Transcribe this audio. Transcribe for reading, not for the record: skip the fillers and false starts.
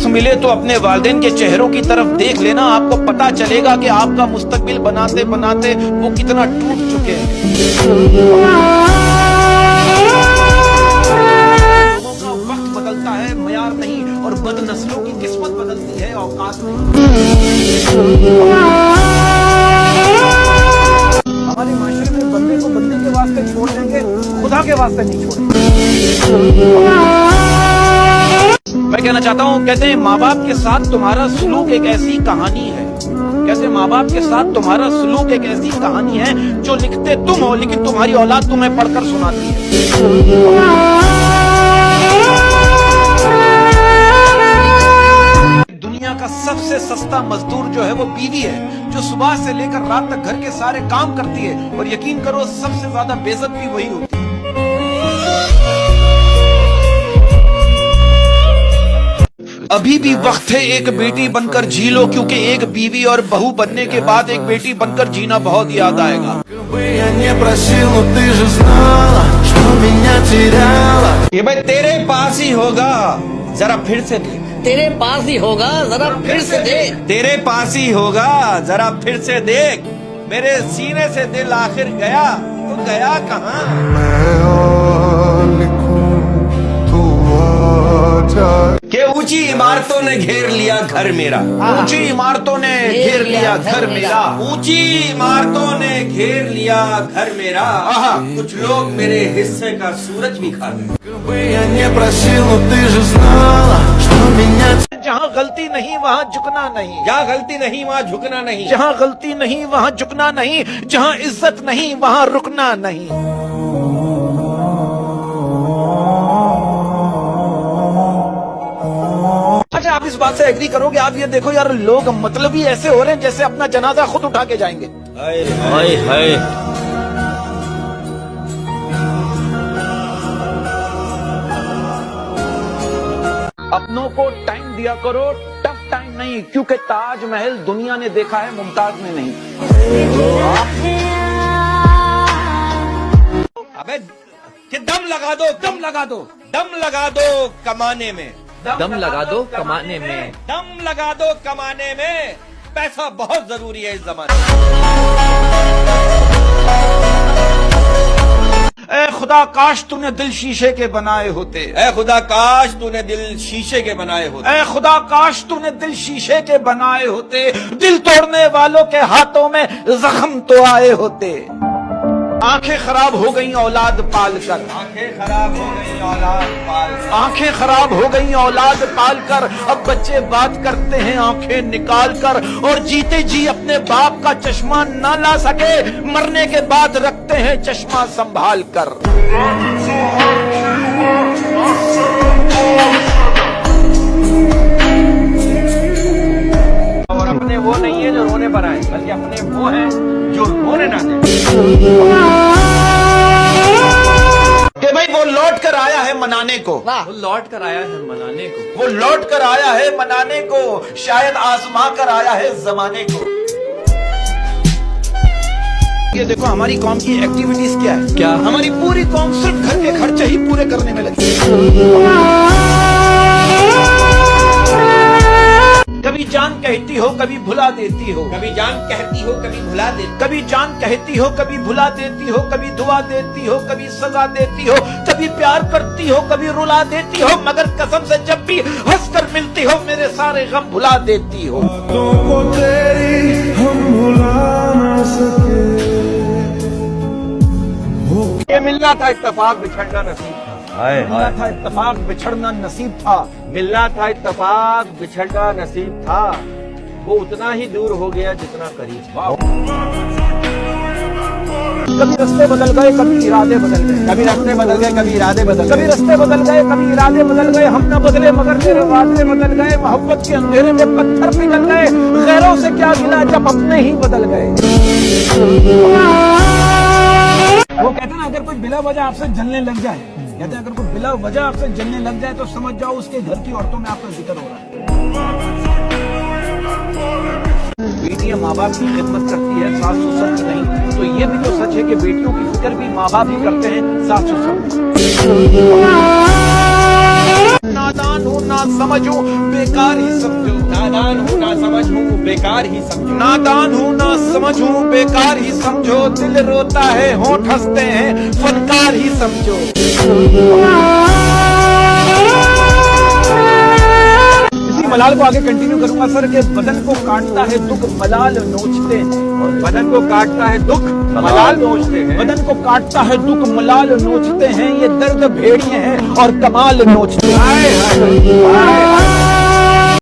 मिले तो अपने वालिदैन के चेहरों की तरफ देख लेना, आपको पता चलेगा कि आपका मुस्तकबिल बनाते बनाते वो कितना टूट चुके हैं। लोगों का वक्त बदलता है, मयार नहीं, और बदनस्लों की किस्मत बदलती है, औकात नहीं। हमारे माशरे में बंदे को बंदे के वास्ते छोड़ देंगे, खुदा के वास्ते नहीं छोड़ेंगे। मैं कहना चाहता हूँ, कहते हैं माँ बाप के साथ तुम्हारा सलूक एक ऐसी कहानी है, कहते हैं माँ बाप के साथ तुम्हारा सलूक एक ऐसी कहानी है जो लिखते तुम हो लेकिन तुम्हारी औलाद तुम्हें पढ़कर सुनाती है। दुनिया का सबसे सस्ता मजदूर जो है वो बीवी है, जो सुबह से लेकर रात तक घर के सारे काम करती है, और यकीन करो सबसे ज्यादा बेइज्जत भी वही होती है। अभी भी वक्त है एक बेटी बनकर जी लो, क्योंकि एक बीवी और बहू बनने के बाद एक बेटी बनकर जीना बहुत याद आएगा। ये भाई तेरे पास ही होगा, जरा फिर से देख। तेरे पास ही होगा, जरा फिर से देख। तेरे पास ही होगा, जरा फिर से देख। मेरे सीने से दिल आखिर गया तो गया कहाँ? के ऊंची इमारतों ने घेर लिया घर मेरा, ऊंची इमारतों ने घेर लिया घर मेरा, ऊंची इमारतों ने घेर लिया घर मेरा। कुछ लोग मेरे हिस्से का सूरज भी खा गए। जहाँ गलती नहीं वहाँ झुकना नहीं, जहाँ गलती नहीं वहाँ झुकना नहीं, जहाँ गलती नहीं वहाँ झुकना नहीं, जहाँ इज्जत नहीं वहाँ रुकना नहीं। अच्छा, आप इस बात से एग्री करोगे? आप ये देखो यार, लोग मतलब ही ऐसे हो रहे हैं जैसे अपना जनाजा खुद उठा के जाएंगे। हाय हाय। अपनों को टाइम दिया करो, टफ टाइम नहीं, क्योंकि ताजमहल दुनिया ने देखा है, मुमताज ने नहीं। अबे कि दम लगा दो, दम लगा दो, दम लगा दो कमाने में, दम लगा दो कमाने में, दम लगा दो कमाने में। पैसा बहुत जरूरी है इस जमाने में। ए खुदा काश तूने दिल शीशे के बनाए होते, ऐ खुदा काश तूने दिल शीशे के बनाए होते, ए खुदा काश तूने दिल शीशे के बनाए होते, दिल तोड़ने वालों के हाथों में जख्म तो आए होते। आंखें खराब हो गई औलाद पालकर, आंखें खराब हो गई औलाद पालकर, आंखें खराब हो गई औलाद पालकर, अब बच्चे बात करते हैं आंखें निकाल कर, और जीते जी अपने बाप का चश्मा न ला सके, मरने के बाद रखते हैं चश्मा संभाल कर। और अपने वो नहीं है जो रोने पर आए, बल्कि अपने वो हैं जो रोने ना दे। कि भाई वो लौट कर आया है मनाने को, वो लौट कर आया है मनाने को, वो लौट कर आया है मनाने को, शायद आजमा कर आया है जमाने को। ये देखो हमारी कौम की एक्टिविटीज क्या है, क्या? हमारी पूरी कौम सिर्फ घर के खर्चे ही पूरे करने में लगी है। कभी जान कहती हो कभी भुला देती हो, कभी जान कहती हो कभी भुला देती, कभी जान कहती हो कभी भुला देती हो, कभी दुआ देती हो कभी सजा देती हो, कभी प्यार करती हो कभी रुला देती हो, मगर कसम से जब भी हंसकर मिलती हो मेरे सारे गम भुला देती हो। को तेरी हम भुला ना सके। ये मिलना था इत्तेफाक, बिछड़ना नसीब था। मिलना था इत्तेफाक, बिछड़ना नसीब था। मिलना था इत्तेफाक, बिछड़ना नसीब था। वो उतना ही दूर हो गया जितना करीब था। कभी रास्ते बदल गए कभी इरादे बदल गए, कभी रास्ते बदल गए कभी इरादे बदल कभी रास्ते बदल गए कभी इरादे बदल गए, हम न बदले मगर तेरे वादे बदल गए, मोहब्बत के अंधेरे में पत्थर पिघल गए, गैरों से क्या गिला जब अपने ही बदल गए। वो कहते हैं ना, अगर कोई बिला वजह आपसे जलने लग जाए, कहते हैं अगर कोई बिला वजह आपसे जलने लग जाए तो समझ जाओ उसके घर की औरतों में आपका जिक्र हो रहा है। बेटियां माँ बाप की खिदमत करती है, सास ससुर की नहीं, तो ये भी तो सच है कि बेटियों की फिक्र भी माँ बाप ही करते हैं, सास ससुर। नादान हूँ ना समझ हूँ बेकार ही समझो, नादान हूँ ना समझ हूँ बेकार ही समझो, नादान हूँ ना समझ हूँ बेकार ही समझो, दिल रोता है होंठ हंसते हैं फनकार ही समझो। इसी मलाल को आगे कंटिन्यू करूंगा सर के बदन को काटता है दुख मलाल नोचते हैं, बदन को काटता है दुख मलाल नोचते हैं, बदन को काटता है दुख मलाल नोचते हैं, ये दर्द भेड़िए हैं और कमाल नोचते हैं।